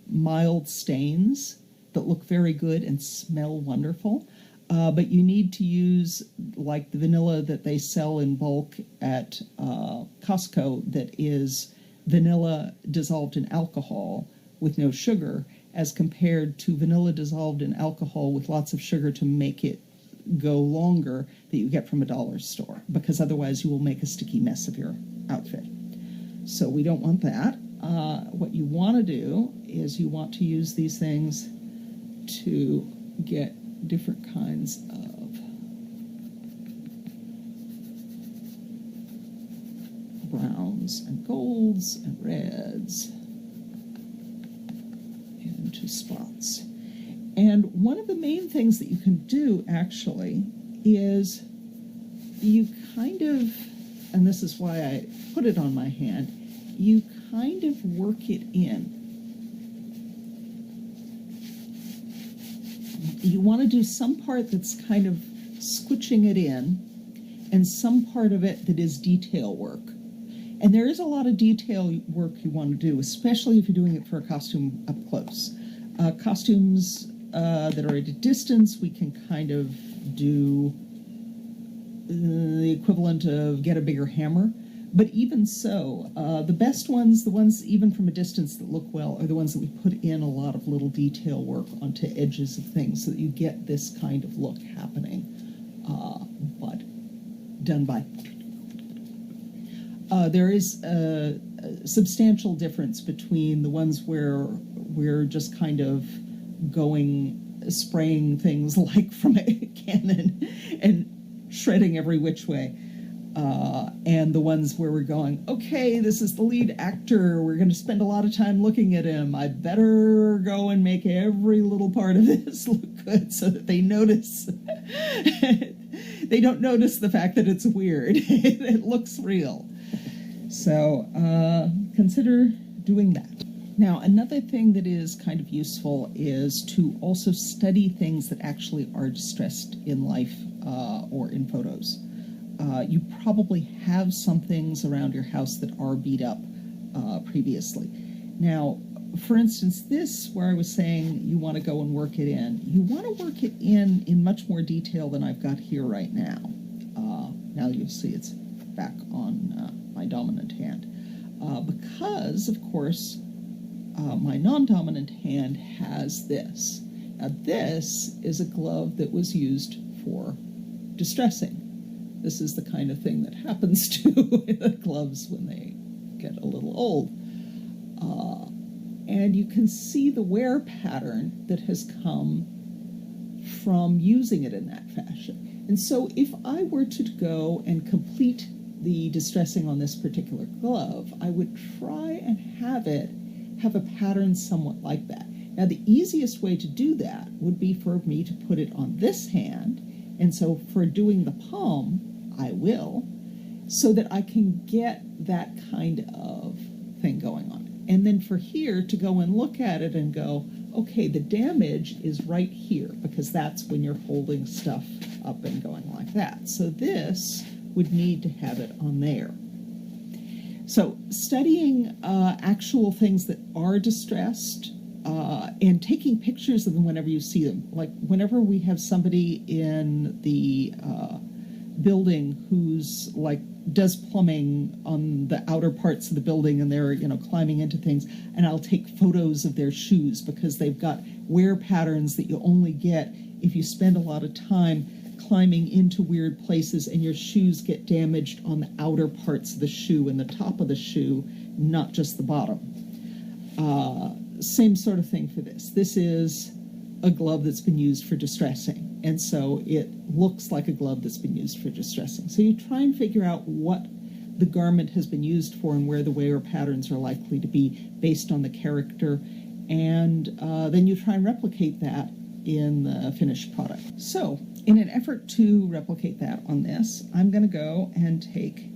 mild stains that look very good and smell wonderful. But you need to use like the vanilla that they sell in bulk at Costco that is vanilla dissolved in alcohol with no sugar, as compared to vanilla dissolved in alcohol with lots of sugar to make it go longer, that you get from a dollar store, because otherwise you will make a sticky mess of your outfit. So we don't want that. What you want to do is you want to use these things to get different kinds of browns and golds and reds into spots. And one of the main things that you can do actually is you kind of, and this is why I put it on my hand, you kind of work it in. You want to do some part that's kind of squishing it in, and some part of it that is detail work. And there is a lot of detail work you want to do, especially if you're doing it for a costume up close. Costumes that are at a distance, we can kind of do the equivalent of get a bigger hammer. But even so, the best ones, the ones even from a distance that look well, are the ones that we put in a lot of little detail work onto edges of things so that you get this kind of look happening, but done by. There is a substantial difference between the ones where we're just kind of spraying things like from a cannon and shredding every which way. And the ones where we're going, okay, this is the lead actor, we're going to spend a lot of time looking at him, I better go and make every little part of this look good so that they notice. They don't notice the fact that it's weird. It looks real. So consider doing that. Now, another thing that is kind of useful is to also study things that actually are distressed in life or in photos. You probably have some things around your house that are beat up previously. Now, for instance, this, where I was saying you want to go and work it in, you want to work it in much more detail than I've got here right now. Now you'll see it's back on my dominant hand. Because, of course, my non-dominant hand has this. Now, this is a glove that was used for distressing. This is the kind of thing that happens to the gloves when they get a little old. And you can see the wear pattern that has come from using it in that fashion. And so if I were to go and complete the distressing on this particular glove, I would try and have it have a pattern somewhat like that. Now, the easiest way to do that would be for me to put it on this hand, and so for doing the palm, I will, so that I can get that kind of thing going on. And then for here to go and look at it and go, okay, the damage is right here, because that's when you're holding stuff up and going like that. So this would need to have it on there. So studying actual things that are distressed and taking pictures of them whenever you see them. Like whenever we have somebody in the building who's like does plumbing on the outer parts of the building and they're, climbing into things, and I'll take photos of their shoes because they've got wear patterns that you only get if you spend a lot of time climbing into weird places and your shoes get damaged on the outer parts of the shoe and the top of the shoe, not just the bottom. Same sort of thing for this. This is a glove that's been used for distressing, and so it looks like a glove that's been used for distressing. So you try and figure out what the garment has been used for and where the wear patterns are likely to be based on the character, and then you try and replicate that in the finished product. So in an effort to replicate that on this, I'm going to go and take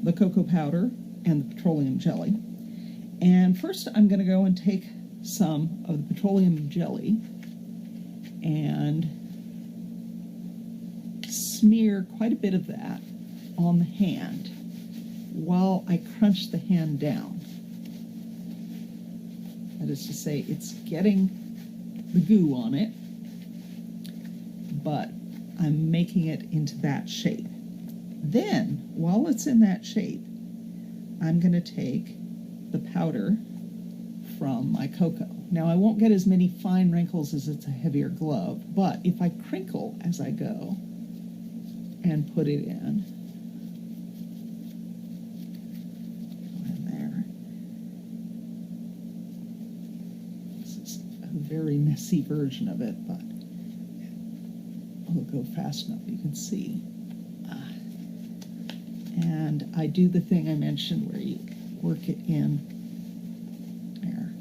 the cocoa powder and the petroleum jelly. And first I'm going to go and take some of the petroleum jelly and smear quite a bit of that on the hand while I crunch the hand down. That is to say, it's getting the goo on it, but I'm making it into that shape. Then, while it's in that shape, I'm going to take the powder from my cocoa. Now, I won't get as many fine wrinkles as it's a heavier glove, but if I crinkle as I go and put it in there, this is a very messy version of it, but I'll go fast enough you can see. And I do the thing I mentioned where you work it in there.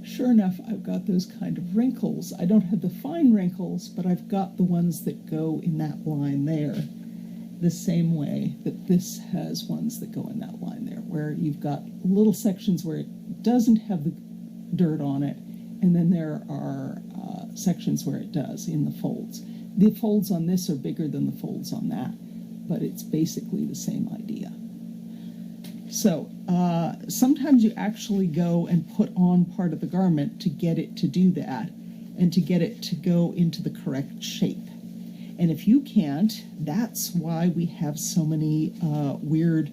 Sure enough, I've got those kind of wrinkles. I don't have the fine wrinkles, but I've got the ones that go in that line there, the same way that this has ones that go in that line there, where you've got little sections where it doesn't have the dirt on it, and then there are sections where it does in the folds. The folds on this are bigger than the folds on that, but it's basically the same idea. So sometimes you actually go and put on part of the garment to get it to do that and to get it to go into the correct shape. And if you can't, that's why we have so many weird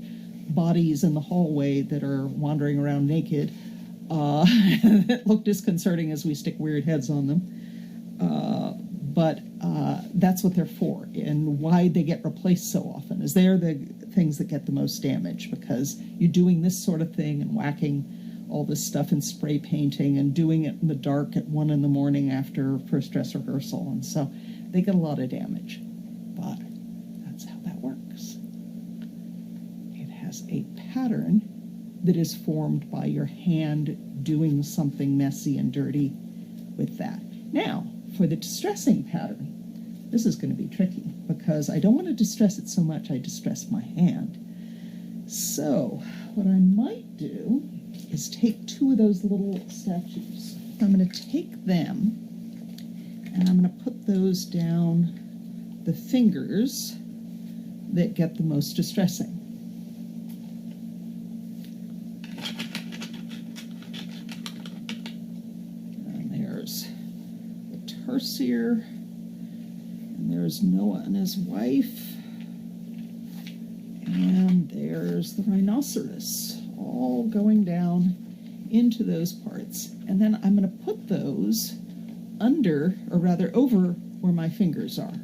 bodies in the hallway that are wandering around naked that look disconcerting as we stick weird heads on them. But that's what they're for, and why they get replaced so often is they're the things that get the most damage, because you're doing this sort of thing and whacking all this stuff and spray painting and doing it in the dark at 1 in the morning after first dress rehearsal, and so they get a lot of damage. But that's how that works. It has a pattern that is formed by your hand doing something messy and dirty with that. Now, for the distressing pattern, this is going to be tricky because I don't want to distress it so much I distress my hand. So what I might do is take 2 of those little statues. I'm going to take them and I'm going to put those down the fingers that get the most distressing. And there's the tarsier. And there's Noah and his wife, and there's the rhinoceros, all going down into those parts. And then I'm going to put those under, or rather over, where my fingers are.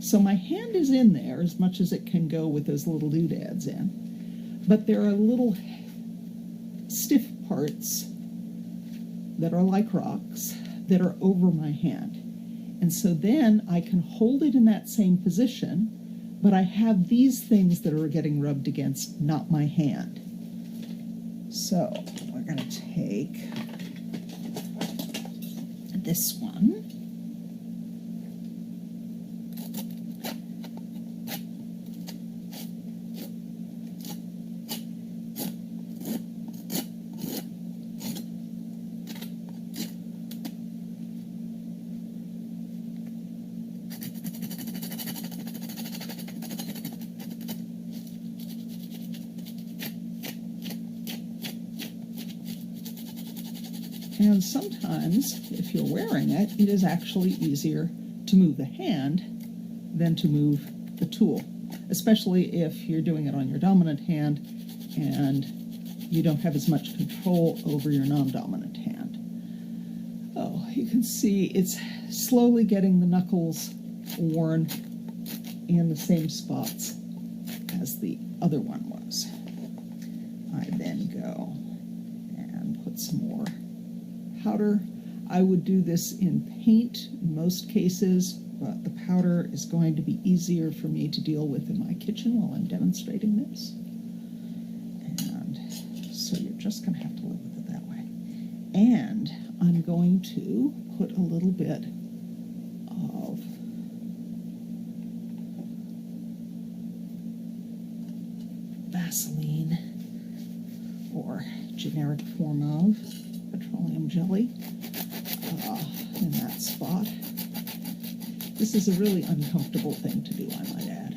So my hand is in there as much as it can go with those little doodads in, but there are little stiff parts that are like rocks that are over my hand. And so then I can hold it in that same position, but I have these things that are getting rubbed against, not my hand. So we're going to take this one. And sometimes, if you're wearing it, it is actually easier to move the hand than to move the tool, especially if you're doing it on your dominant hand and you don't have as much control over your non-dominant hand. Oh, you can see it's slowly getting the knuckles worn in the same spots as the other one was. I then go and put some more powder. I would do this in paint in most cases, but the powder is going to be easier for me to deal with in my kitchen while I'm demonstrating this. And so you're just going to have to live with it that way. And I'm going to put a little bit of Vaseline, or generic form of petroleum jelly, in that spot. This is a really uncomfortable thing to do, I might add.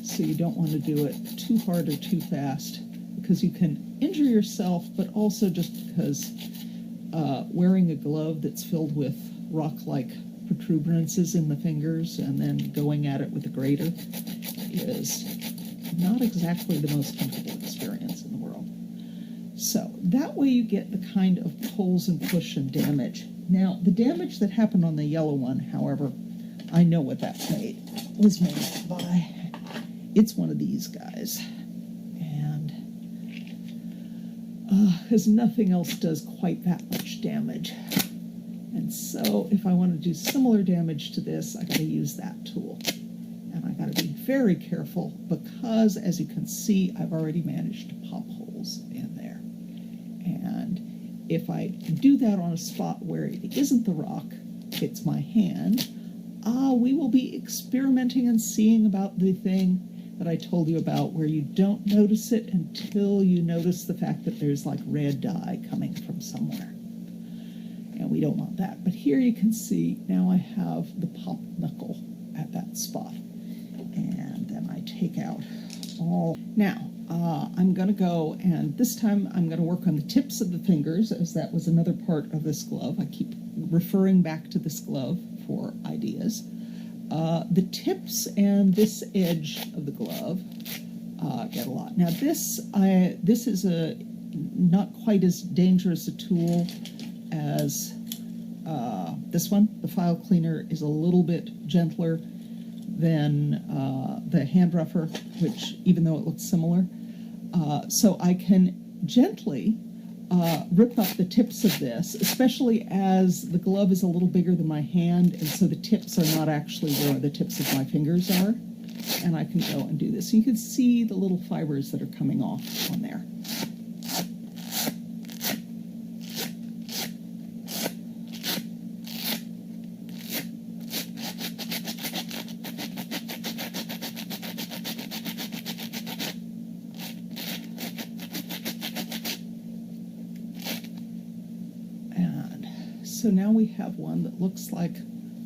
So you don't want to do it too hard or too fast, because you can injure yourself, but also just because wearing a glove that's filled with rock-like protuberances in the fingers and then going at it with a grater is not exactly the most comfortable experience in the world. So that way you get the kind of pulls and push and damage. Now, the damage that happened on the yellow one, however, I know what that's made. It was made by, it's one of these guys. And because nothing else does quite that much damage. And so if I want to do similar damage to this, I got to use that tool. And I got to be very careful because, as you can see, I've already managed to pop holes in there. And if I do that on a spot where it isn't the rock, it's my hand, we will be experimenting and seeing about the thing that I told you about, where you don't notice it until you notice the fact that there's like red dye coming from somewhere. And we don't want that. But here you can see now I have the pop knuckle at that spot. And then I take out all. Now, I'm going to go, and this time I'm going to work on the tips of the fingers, as that was another part of this glove. I keep referring back to this glove for ideas. The tips and this edge of the glove get a lot. Now this is not quite as dangerous a tool as this one. The file cleaner is a little bit gentler than the hand rougher, which, even though it looks similar, so I can gently rip up the tips of this, especially as the glove is a little bigger than my hand, and so the tips are not actually where the tips of my fingers are, and I can go and do this. You can see the little fibers that are coming off on there. So now we have one that looks like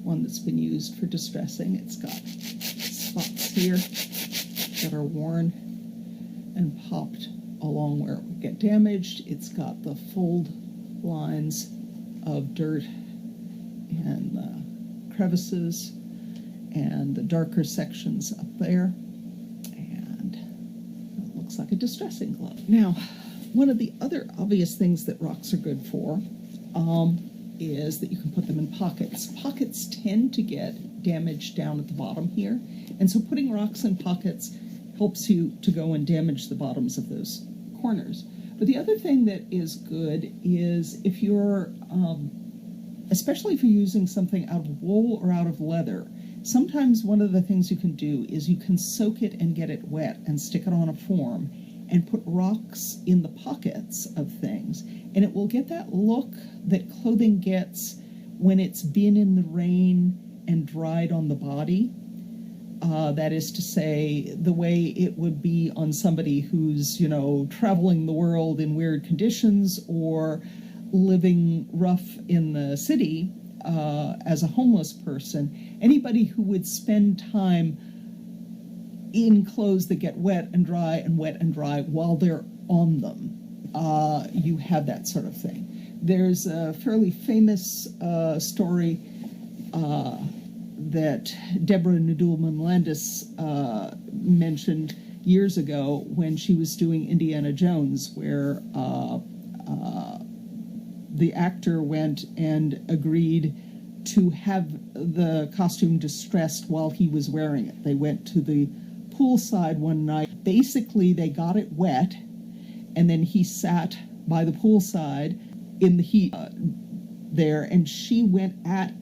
one that's been used for distressing. It's got spots here that are worn and popped along where it would get damaged. It's got the fold lines of dirt and crevices and the darker sections up there. And it looks like a distressing glove. Now, one of the other obvious things that rocks are good for is that you can put them in pockets. Pockets tend to get damaged down at the bottom here, and so putting rocks in pockets helps you to go and damage the bottoms of those corners. But the other thing that is good is if you're, especially if you're using something out of wool or out of leather, sometimes one of the things you can do is you can soak it and get it wet and stick it on a form and put rocks in the pockets of things, and it will get that look that clothing gets when it's been in the rain and dried on the body. That is to say, the way it would be on somebody who's, you know, traveling the world in weird conditions or living rough in the city as a homeless person. Anybody who would spend time in clothes that get wet and dry and wet and dry while they're on them, you have that sort of thing. There's a fairly famous story that Deborah Nadoolman-Landis mentioned years ago when she was doing Indiana Jones, where the actor went and agreed to have the costume distressed while he was wearing it. They went to the poolside one night. Basically, they got it wet, and then he sat by the poolside in the heat there, and she went at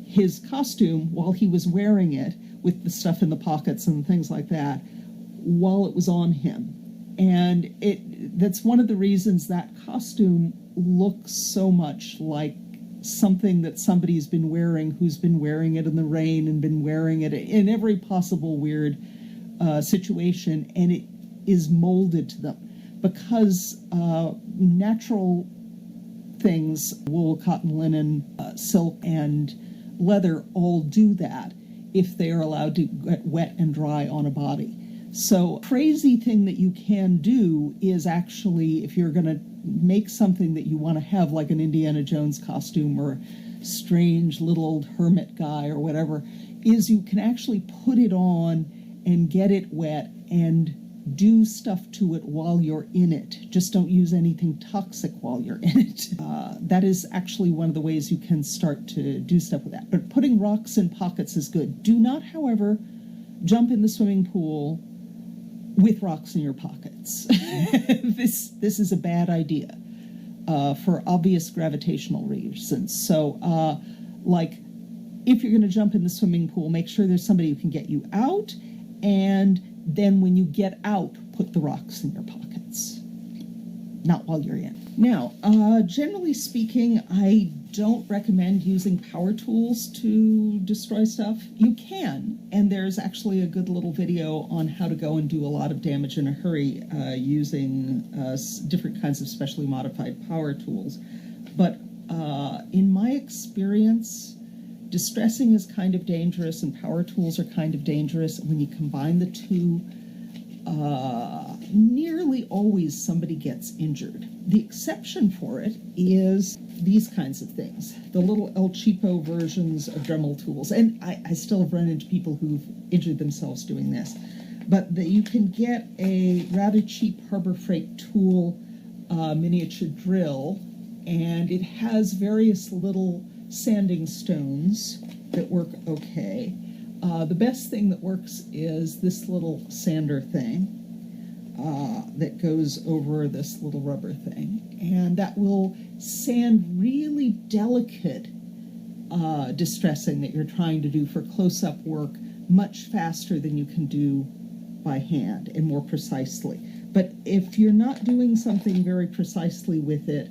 his costume while he was wearing it with the stuff in the pockets and things like that while it was on him. And that's one of the reasons that costume looks so much like something that somebody's been wearing, who's been wearing it in the rain and been wearing it in every possible weird situation, and it is molded to them. Because natural things, wool, cotton, linen, silk, and leather all do that if they are allowed to get wet and dry on a body. So crazy thing that you can do is actually, if you're going to make something that you want to have, like an Indiana Jones costume or a strange little old hermit guy or whatever, is you can actually put it on and get it wet and do stuff to it while you're in it. Just don't use anything toxic while you're in it. That is actually one of the ways you can start to do stuff with that. But putting rocks in pockets is good. Do not, however, jump in the swimming pool with rocks in your pockets. This is a bad idea for obvious gravitational reasons. So, like, if you're going to jump in the swimming pool, make sure there's somebody who can get you out, and then when you get out, put the rocks in your pockets. Not while you're in. Now, generally speaking, I don't recommend using power tools to destroy stuff. You can, and there's actually a good little video on how to go and do a lot of damage in a hurry using different kinds of specially modified power tools. But in my experience, distressing is kind of dangerous and power tools are kind of dangerous. When you combine the two, nearly always somebody gets injured. The exception for it is these kinds of things, the little El Cheapo versions of Dremel tools. And I still have run into people who've injured themselves doing this. But you can get a rather cheap Harbor Freight tool miniature drill, and it has various little sanding stones that work okay. The best thing that works is this little sander thing that goes over this little rubber thing, and that will sand really delicate distressing that you're trying to do for close-up work much faster than you can do by hand and more precisely. But if you're not doing something very precisely with it,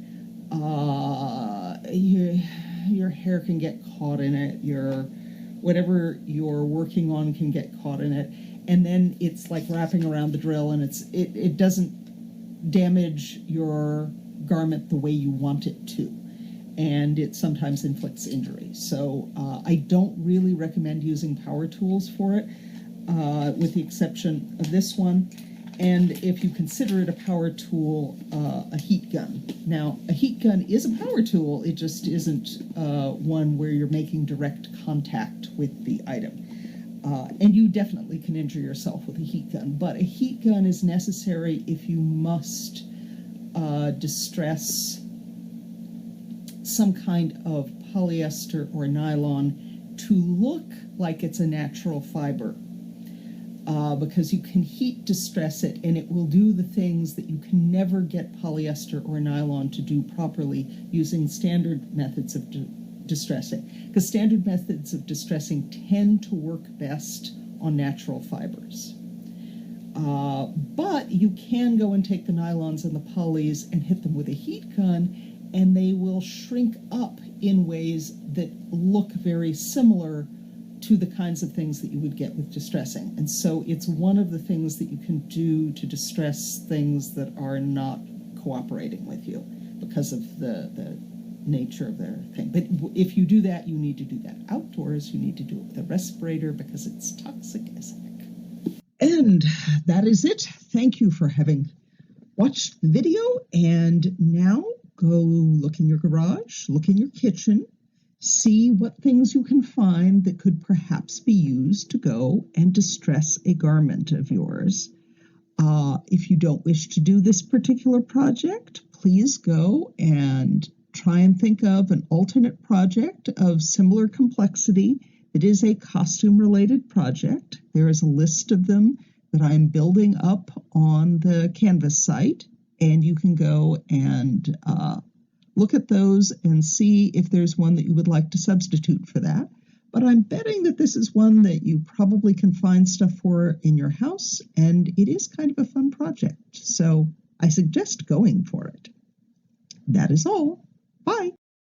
your hair can get caught in it, whatever you're working on can get caught in it, and then it's like wrapping around the drill, and it doesn't damage your garment the way you want it to, and it sometimes inflicts injury. So I don't really recommend using power tools for it, with the exception of this one. And if you consider it a power tool, a heat gun. Now, a heat gun is a power tool, it just isn't one where you're making direct contact with the item. And you definitely can injure yourself with a heat gun, but a heat gun is necessary if you must distress some kind of polyester or nylon to look like it's a natural fiber. Because you can heat distress it, and it will do the things that you can never get polyester or nylon to do properly using standard methods of distressing. Because standard methods of distressing tend to work best on natural fibers. But you can go and take the nylons and the polys and hit them with a heat gun, and they will shrink up in ways that look very similar to the kinds of things that you would get with distressing. And so it's one of the things that you can do to distress things that are not cooperating with you because of the nature of their thing. But if you do that, you need to do that outdoors. You need to do it with a respirator because it's toxic as heck. And that is it. Thank you for having watched the video. And now, go look in your garage, look in your kitchen, see what things you can find that could perhaps be used to go and distress a garment of yours. If you don't wish to do this particular project, please go and try and think of an alternate project of similar complexity that is a costume-related project. There is a list of them that I'm building up on the Canvas site, and you can go and look at those and see if there's one that you would like to substitute for that. But I'm betting that this is one that you probably can find stuff for in your house, and it is kind of a fun project. So I suggest going for it. That is all. Bye.